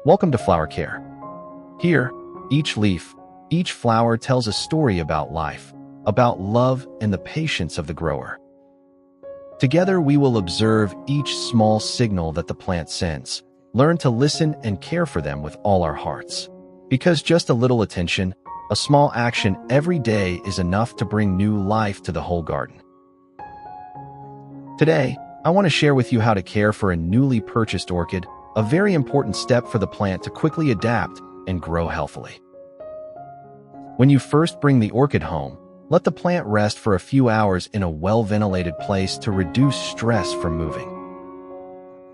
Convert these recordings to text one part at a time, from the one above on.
Welcome to Flower Care. Here, each leaf, each flower tells a story about life, about love and the patience of the grower. Together we will observe each small signal that the plant sends, learn to listen and care for them with all our hearts. Because just a little attention, a small action every day is enough to bring new life to the whole garden. Today, I want to share with you how to care for a newly purchased orchid, a very important step for the plant to quickly adapt and grow healthily. When you first bring the orchid home, let the plant rest for a few hours in a well-ventilated place to reduce stress from moving.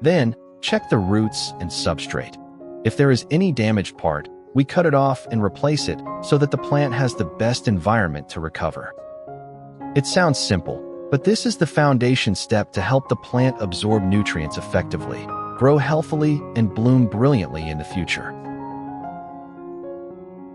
Then, check the roots and substrate. If there is any damaged part, we cut it off and replace it so that the plant has the best environment to recover. It sounds simple, but this is the foundation step to help the plant absorb nutrients effectively, grow healthily, and bloom brilliantly in the future.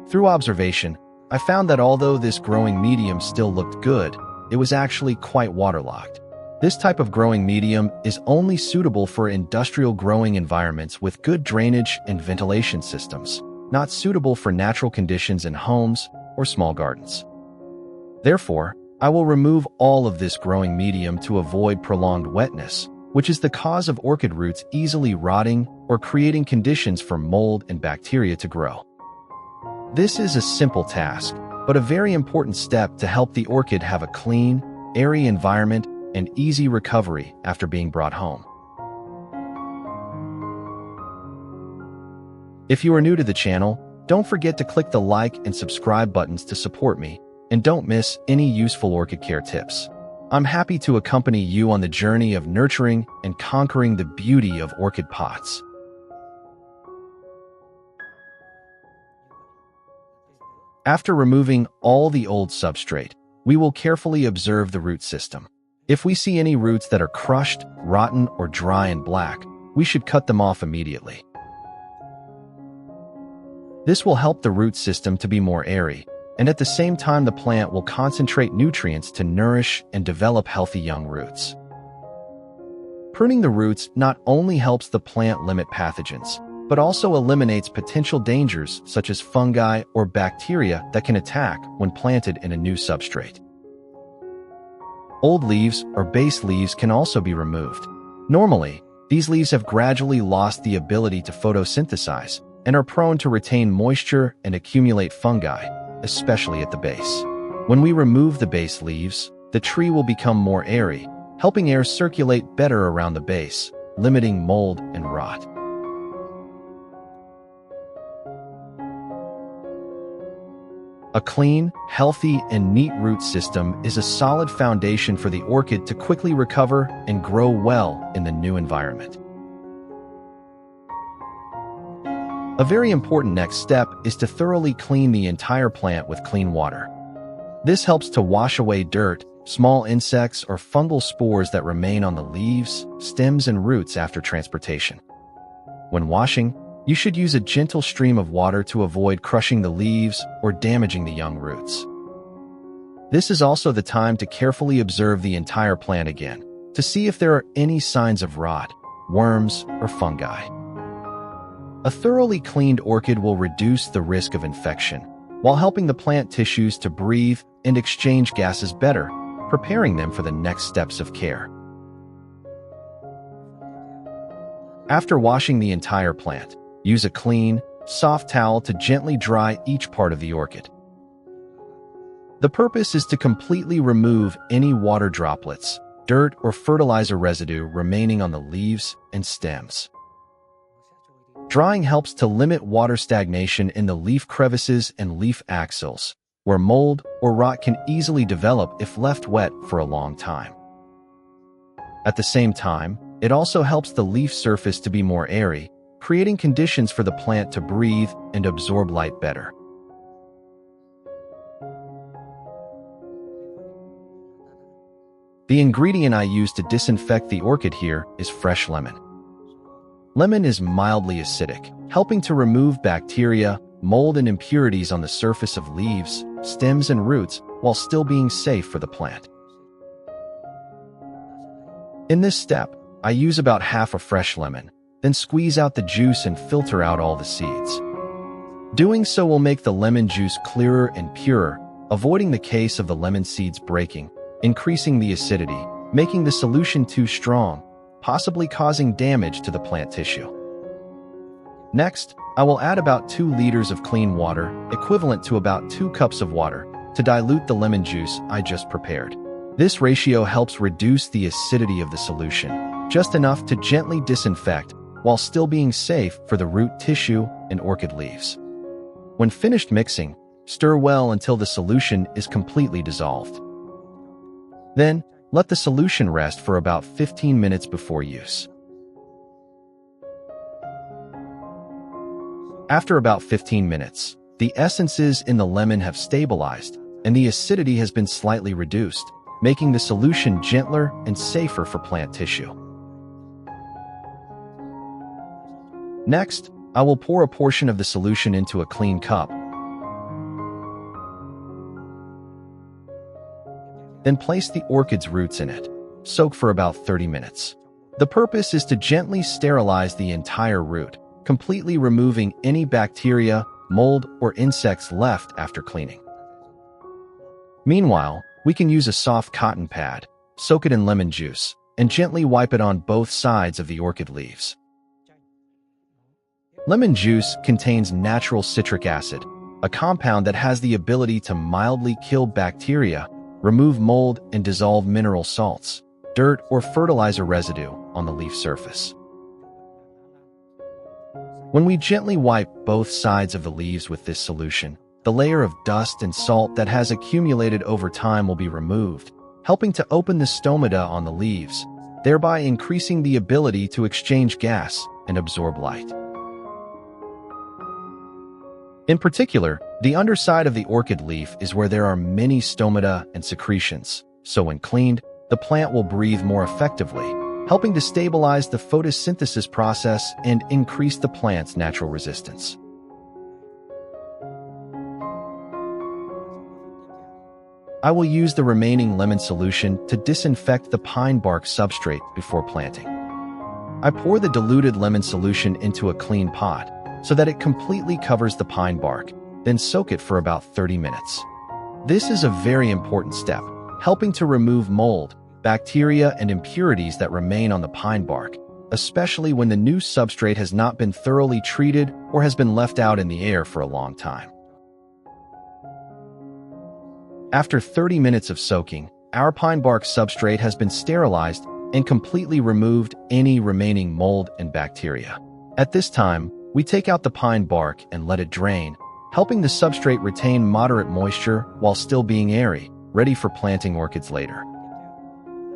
Through observation, I found that although this growing medium still looked good, it was actually quite waterlogged. This type of growing medium is only suitable for industrial growing environments with good drainage and ventilation systems, not suitable for natural conditions in homes or small gardens. Therefore, I will remove all of this growing medium to avoid prolonged wetness, which is the cause of orchid roots easily rotting or creating conditions for mold and bacteria to grow. This is a simple task, but a very important step to help the orchid have a clean, airy environment and easy recovery after being brought home. If you are new to the channel, don't forget to click the like and subscribe buttons to support me, and don't miss any useful orchid care tips. I'm happy to accompany you on the journey of nurturing and conquering the beauty of orchid pots. After removing all the old substrate, we will carefully observe the root system. If we see any roots that are crushed, rotten, or dry and black, we should cut them off immediately. This will help the root system to be more airy, and at the same time the plant will concentrate nutrients to nourish and develop healthy young roots. Pruning the roots not only helps the plant limit pathogens, but also eliminates potential dangers such as fungi or bacteria that can attack when planted in a new substrate. Old leaves or base leaves can also be removed. Normally, these leaves have gradually lost the ability to photosynthesize and are prone to retain moisture and accumulate fungi, especially at the base. When we remove the base leaves, the tree will become more airy, helping air circulate better around the base, limiting mold and rot. A clean, healthy, and neat root system is a solid foundation for the orchid to quickly recover and grow well in the new environment. A very important next step is to thoroughly clean the entire plant with clean water. This helps to wash away dirt, small insects, or fungal spores that remain on the leaves, stems, and roots after transportation. When washing, you should use a gentle stream of water to avoid crushing the leaves or damaging the young roots. This is also the time to carefully observe the entire plant again, to see if there are any signs of rot, worms, or fungi. A thoroughly cleaned orchid will reduce the risk of infection, while helping the plant tissues to breathe and exchange gases better, preparing them for the next steps of care. After washing the entire plant, use a clean, soft towel to gently dry each part of the orchid. The purpose is to completely remove any water droplets, dirt, or fertilizer residue remaining on the leaves and stems. Drying helps to limit water stagnation in the leaf crevices and leaf axils, where mold or rot can easily develop if left wet for a long time. At the same time, it also helps the leaf surface to be more airy, creating conditions for the plant to breathe and absorb light better. The ingredient I use to disinfect the orchid here is fresh lemon. Lemon is mildly acidic, helping to remove bacteria, mold, and impurities on the surface of leaves, stems, and roots while still being safe for the plant. In this step, I use about half a fresh lemon, then squeeze out the juice and filter out all the seeds. Doing so will make the lemon juice clearer and purer, avoiding the case of the lemon seeds breaking, increasing the acidity, making the solution too strong, possibly causing damage to the plant tissue. Next, I will add about 2 liters of clean water, equivalent to about 2 cups of water, to dilute the lemon juice I just prepared. This ratio helps reduce the acidity of the solution, just enough to gently disinfect while still being safe for the root tissue and orchid leaves. When finished mixing, stir well until the solution is completely dissolved. Then, let the solution rest for about 15 minutes before use. After about 15 minutes, the essences in the lemon have stabilized and the acidity has been slightly reduced, making the solution gentler and safer for plant tissue. Next, I will pour a portion of the solution into a clean cup. Then place the orchid's roots in it. Soak for about 30 minutes. The purpose is to gently sterilize the entire root, completely removing any bacteria, mold, or insects left after cleaning. Meanwhile, we can use a soft cotton pad, soak it in lemon juice, and gently wipe it on both sides of the orchid leaves. Lemon juice contains natural citric acid, a compound that has the ability to mildly kill bacteria, remove mold, and dissolve mineral salts, dirt, or fertilizer residue on the leaf surface. When we gently wipe both sides of the leaves with this solution, the layer of dust and salt that has accumulated over time will be removed, helping to open the stomata on the leaves, thereby increasing the ability to exchange gas and absorb light. In particular, the underside of the orchid leaf is where there are many stomata and secretions, so when cleaned, the plant will breathe more effectively, helping to stabilize the photosynthesis process and increase the plant's natural resistance. I will use the remaining lemon solution to disinfect the pine bark substrate before planting. I pour the diluted lemon solution into a clean pot so that it completely covers the pine bark, then soak it for about 30 minutes. This is a very important step, helping to remove mold, bacteria, and impurities that remain on the pine bark, especially when the new substrate has not been thoroughly treated or has been left out in the air for a long time. After 30 minutes of soaking, our pine bark substrate has been sterilized and completely removed any remaining mold and bacteria. At this time, we take out the pine bark and let it drain, helping the substrate retain moderate moisture while still being airy, ready for planting orchids later.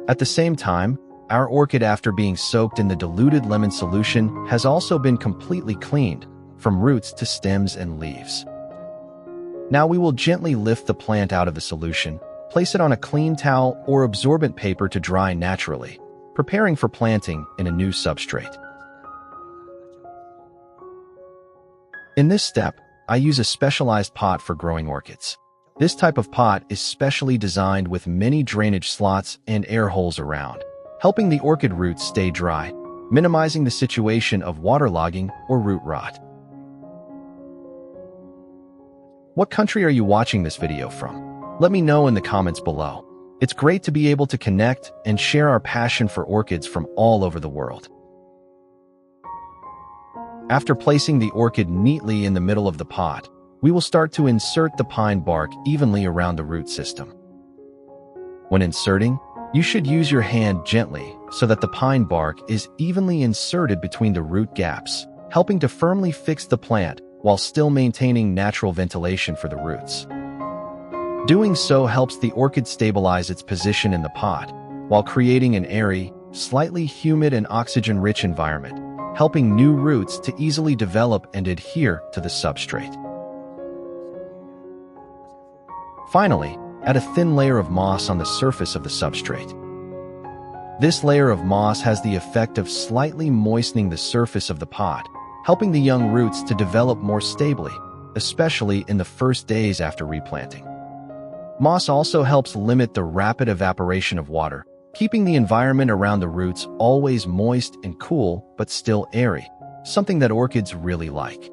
At the same time, our orchid, after being soaked in the diluted lemon solution, has also been completely cleaned, from roots to stems and leaves. Now we will gently lift the plant out of the solution, place it on a clean towel or absorbent paper to dry naturally, preparing for planting in a new substrate. In this step, I use a specialized pot for growing orchids. This type of pot is specially designed with many drainage slots and air holes around, helping the orchid roots stay dry, minimizing the situation of waterlogging or root rot. What country are you watching this video from? Let me know in the comments below. It's great to be able to connect and share our passion for orchids from all over the world. After placing the orchid neatly in the middle of the pot, we will start to insert the pine bark evenly around the root system. When inserting, you should use your hand gently so that the pine bark is evenly inserted between the root gaps, helping to firmly fix the plant while still maintaining natural ventilation for the roots. Doing so helps the orchid stabilize its position in the pot, while creating an airy, slightly humid and oxygen-rich environment, helping new roots to easily develop and adhere to the substrate. Finally, add a thin layer of moss on the surface of the substrate. This layer of moss has the effect of slightly moistening the surface of the pot, helping the young roots to develop more stably, especially in the first days after replanting. Moss also helps limit the rapid evaporation of water, keeping the environment around the roots always moist and cool but still airy, something that orchids really like.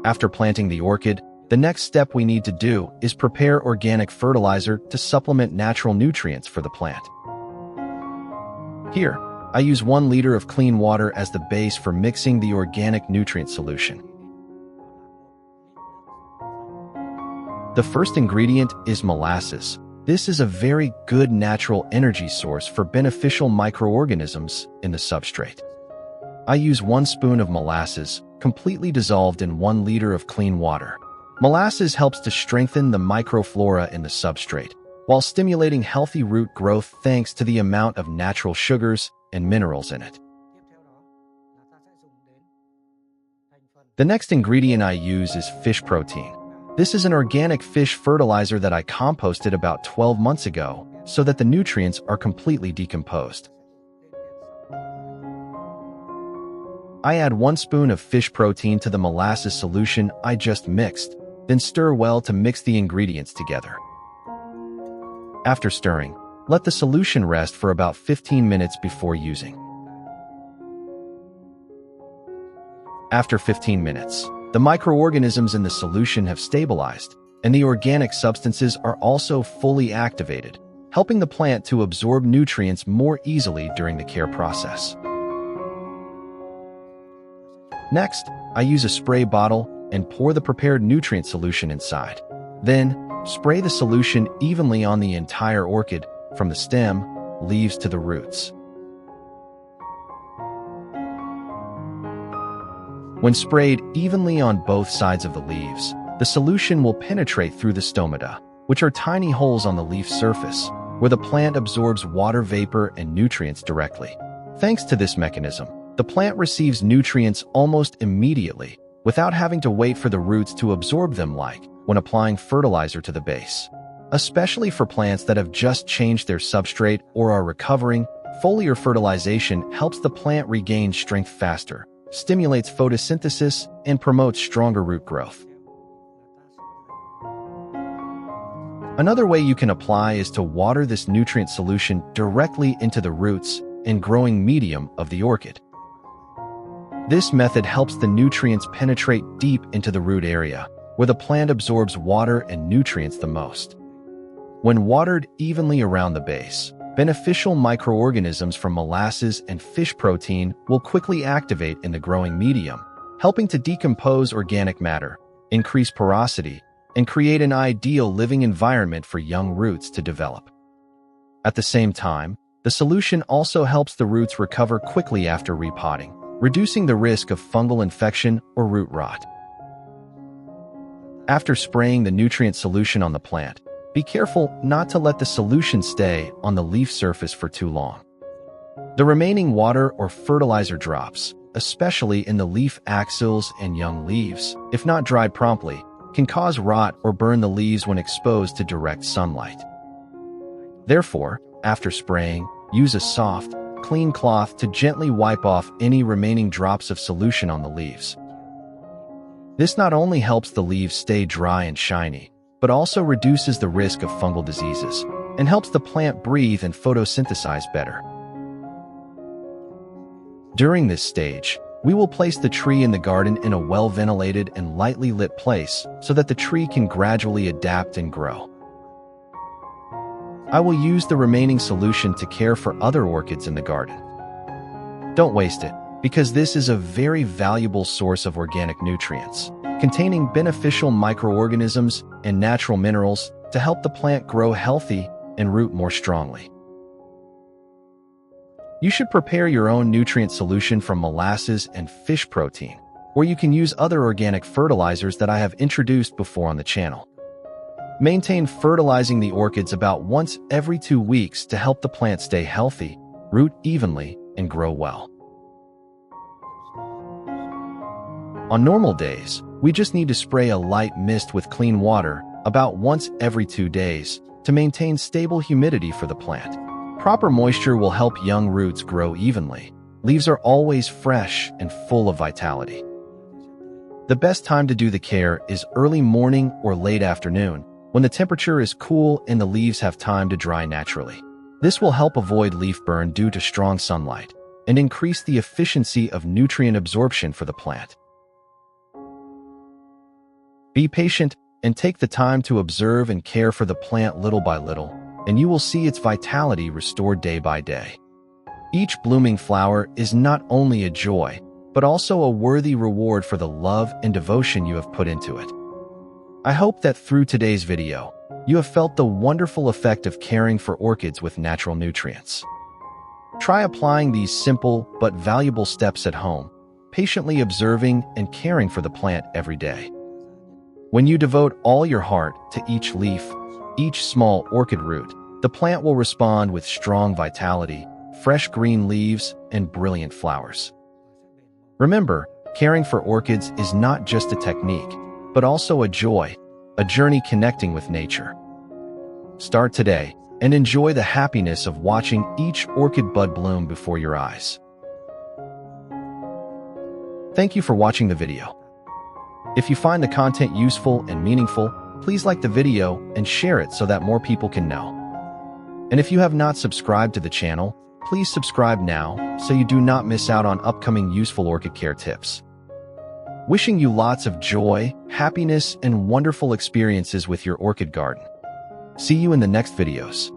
After planting the orchid, the next step we need to do is prepare organic fertilizer to supplement natural nutrients for the plant. Here, I use 1 liter of clean water as the base for mixing the organic nutrient solution. The first ingredient is molasses. This is a very good natural energy source for beneficial microorganisms in the substrate. I use 1 spoon of molasses, completely dissolved in 1 liter of clean water. Molasses helps to strengthen the microflora in the substrate, while stimulating healthy root growth thanks to the amount of natural sugars and minerals in it. The next ingredient I use is fish protein. This is an organic fish fertilizer that I composted about 12 months ago so that the nutrients are completely decomposed. I add 1 spoon of fish protein to the molasses solution I just mixed, then stir well to mix the ingredients together. After stirring, let the solution rest for about 15 minutes before using. After 15 minutes, the microorganisms in the solution have stabilized, and the organic substances are also fully activated, helping the plant to absorb nutrients more easily during the care process. Next, I use a spray bottle and pour the prepared nutrient solution inside. Then, spray the solution evenly on the entire orchid, from the stem, leaves to the roots. When sprayed evenly on both sides of the leaves, the solution will penetrate through the stomata, which are tiny holes on the leaf surface, where the plant absorbs water vapor and nutrients directly. Thanks to this mechanism, the plant receives nutrients almost immediately, without having to wait for the roots to absorb them like when applying fertilizer to the base. Especially for plants that have just changed their substrate or are recovering, foliar fertilization helps the plant regain strength faster, stimulates photosynthesis, and promotes stronger root growth. Another way you can apply is to water this nutrient solution directly into the roots and growing medium of the orchid. This method helps the nutrients penetrate deep into the root area, where the plant absorbs water and nutrients the most. When watered evenly around the base, beneficial microorganisms from molasses and fish protein will quickly activate in the growing medium, helping to decompose organic matter, increase porosity, and create an ideal living environment for young roots to develop. At the same time, the solution also helps the roots recover quickly after repotting, reducing the risk of fungal infection or root rot. After spraying the nutrient solution on the plant, be careful not to let the solution stay on the leaf surface for too long. The remaining water or fertilizer drops, especially in the leaf axils and young leaves, if not dried promptly, can cause rot or burn the leaves when exposed to direct sunlight. Therefore, after spraying, use a soft, clean cloth to gently wipe off any remaining drops of solution on the leaves. This not only helps the leaves stay dry and shiny, but also reduces the risk of fungal diseases and helps the plant breathe and photosynthesize better. During this stage, we will place the tree in the garden in a well-ventilated and lightly lit place so that the tree can gradually adapt and grow. I will use the remaining solution to care for other orchids in the garden. Don't waste it, because this is a very valuable source of organic nutrients, containing beneficial microorganisms and natural minerals to help the plant grow healthy and root more strongly. You should prepare your own nutrient solution from molasses and fish protein, or you can use other organic fertilizers that I have introduced before on the channel. Maintain fertilizing the orchids about once every 2 weeks to help the plant stay healthy, root evenly, and grow well. On normal days, we just need to spray a light mist with clean water about once every 2 days to maintain stable humidity for the plant. Proper moisture will help young roots grow evenly. Leaves are always fresh and full of vitality. The best time to do the care is early morning or late afternoon, when the temperature is cool and the leaves have time to dry naturally. This will help avoid leaf burn due to strong sunlight and increase the efficiency of nutrient absorption for the plant. Be patient and take the time to observe and care for the plant little by little, and you will see its vitality restored day by day. Each blooming flower is not only a joy, but also a worthy reward for the love and devotion you have put into it. I hope that through today's video, you have felt the wonderful effect of caring for orchids with natural nutrients. Try applying these simple but valuable steps at home, patiently observing and caring for the plant every day. When you devote all your heart to each leaf, each small orchid root, the plant will respond with strong vitality, fresh green leaves, and brilliant flowers. Remember, caring for orchids is not just a technique, but also a joy, a journey connecting with nature. Start today and enjoy the happiness of watching each orchid bud bloom before your eyes. Thank you for watching the video. If you find the content useful and meaningful, please like the video and share it so that more people can know. And if you have not subscribed to the channel, please subscribe now so you do not miss out on upcoming useful orchid care tips. Wishing you lots of joy, happiness, and wonderful experiences with your orchid garden. See you in the next videos.